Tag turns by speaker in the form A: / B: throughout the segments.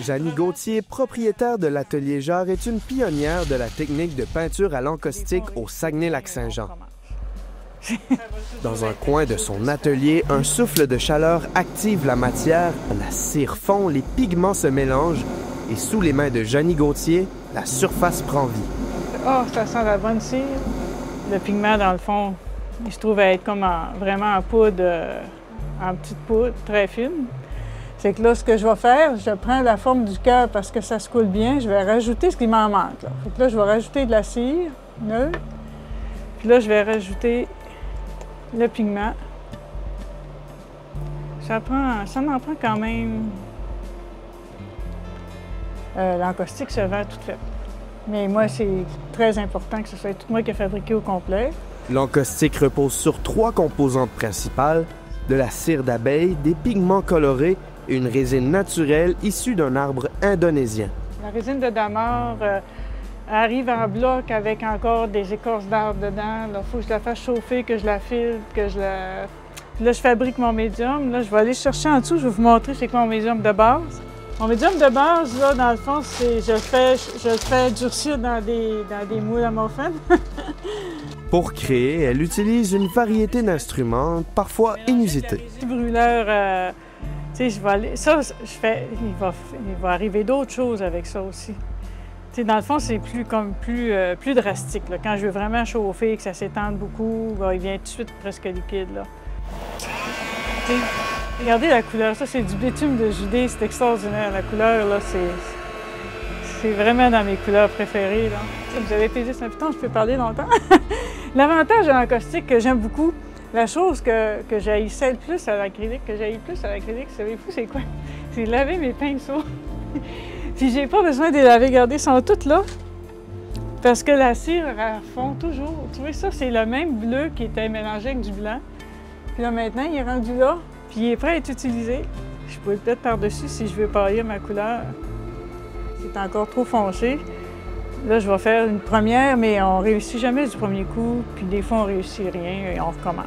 A: Jeannie Gauthier, propriétaire de l'atelier Jarre, est une pionnière de la technique de peinture à l'encaustique au Saguenay-Lac-Saint-Jean. Dans un coin de son atelier, un souffle de chaleur active la matière, la cire fond, les pigments se mélangent et sous les mains de Jeannie Gauthier, la surface prend vie.
B: Oh, ça sent la bonne cire. Le pigment, dans le fond, il se trouve être comme vraiment en poudre, en petite poudre, très fine. C'est que là, ce que je vais faire, je prends la forme du cœur parce que ça se coule bien. Je vais rajouter ce qui m'en manque. Là. Fait que là, je vais rajouter de la cire neutre. Puis là, je vais rajouter le pigment. Ça m'en prend quand même... l'encaustique se vend toute faite. Mais moi, c'est très important que ce soit tout moi qui ai fabriqué au complet.
A: L'encaustique repose sur 3 composantes principales, de la cire d'abeille, des pigments colorés et une résine naturelle issue d'un arbre indonésien.
B: La résine de damas arrive en bloc avec encore des écorces d'arbres dedans. Il faut que je la fasse chauffer, que je la filtre, que je la... Puis là, je fabrique mon médium. Là, je vais aller chercher en dessous, je vais vous montrer c'est quoi mon médium de base. Mon médium de base, là, dans le fond, c'est je le fais durcir dans des moules à muffins.
A: Pour créer, elle utilise une variété d'instruments, parfois inusités.
B: Petit brûleur, tu sais, je vais aller... Ça, je fais... Il va arriver d'autres choses avec ça aussi. Tu sais, dans le fond, c'est plus drastique. Là. Quand je veux vraiment chauffer, que ça s'étende beaucoup, là, il vient tout de suite presque liquide, là. Tu sais, regardez la couleur, ça c'est du bitume de Judée, c'est extraordinaire. La couleur, là, c'est vraiment dans mes couleurs préférées. Là. Vous avez pesé ça, putain, je peux parler longtemps. L'avantage de l'encaustique que j'aime beaucoup, la chose que j'haïssais le plus à l'acrylique, savez-vous c'est quoi? C'est laver mes pinceaux. Puis j'ai pas besoin de les laver, regardez, ils sont toutes là. Parce que la cire, elle fond toujours. Tu vois, ça, c'est le même bleu qui était mélangé avec du blanc. Puis là, maintenant, il est rendu là. Puis il est prêt à être utilisé. Je peux le mettre par-dessus si je veux pâlir ma couleur. C'est encore trop foncé. Là, je vais faire une première, mais on réussit jamais du premier coup. Puis des fois, on réussit rien et on recommence.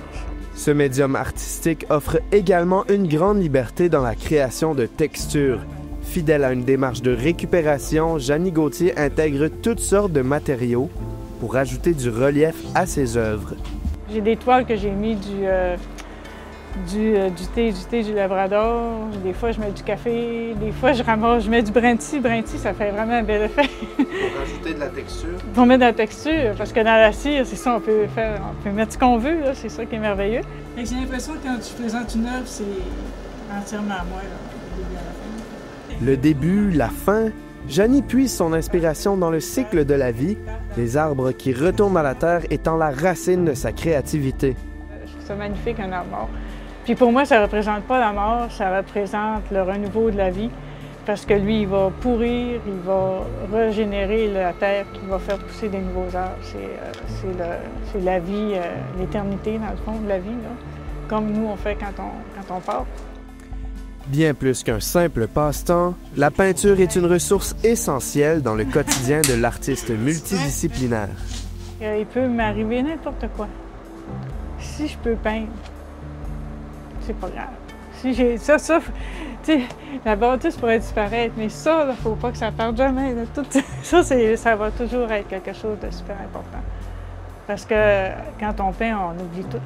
A: Ce médium artistique offre également une grande liberté dans la création de textures. Fidèle à une démarche de récupération, Jeannie Gauthier intègre toutes sortes de matériaux pour ajouter du relief à ses œuvres.
B: J'ai des toiles que j'ai mis du thé du Labrador. Des fois, je mets du café. Des fois, je mets du Brinty. Brinty, ça fait vraiment un bel effet.
A: Pour rajouter de la texture?
B: Pour mettre de la texture, parce que dans la cire, c'est ça, on peut mettre ce qu'on veut, là, c'est ça qui est merveilleux. J'ai l'impression que quand tu présentes une œuvre, c'est entièrement à moi, là, du début à la fin.
A: Le début, la fin, Jeannie puise son inspiration dans le cycle de la vie, les arbres qui retournent à la terre étant la racine de sa créativité.
B: Je trouve ça magnifique, un arbre mort. Puis pour moi, ça ne représente pas la mort, ça représente le renouveau de la vie. Parce que lui, il va pourrir, il va régénérer la terre, qui va faire pousser des nouveaux arbres. C'est la vie, l'éternité, dans le fond, de la vie, là. Comme nous, on fait quand on part.
A: Bien plus qu'un simple passe-temps, la peinture est une ressource essentielle dans le quotidien de l'artiste multidisciplinaire.
B: Il peut m'arriver n'importe quoi. Si je peux peindre, c'est pas grave. Si j'ai ça, tu sais, la bâtisse pourrait disparaître, mais ça, il ne faut pas que ça parte jamais. Là. Tout, ça va toujours être quelque chose de super important. Parce que quand on peint, on oublie tout.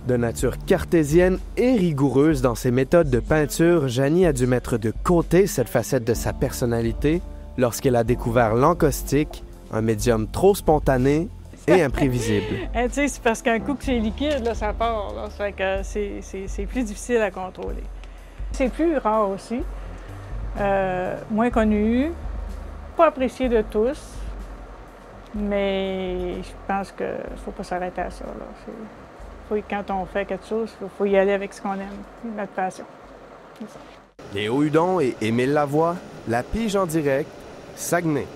A: De nature cartésienne et rigoureuse dans ses méthodes de peinture, Jeannie a dû mettre de côté cette facette de sa personnalité lorsqu'elle a découvert l'encaustique, un médium trop spontané et imprévisible.
B: Tu sais, c'est parce qu'un coup que c'est liquide, là, ça part. Là. Ça fait que c'est plus difficile à contrôler. C'est plus rare aussi, moins connu, pas apprécié de tous, mais je pense qu'il ne faut pas s'arrêter à ça. Là. Quand on fait quelque chose, il faut y aller avec ce qu'on aime, notre passion.
A: Léo Hudon et Émile Lavoie, La Pige en direct, Saguenay.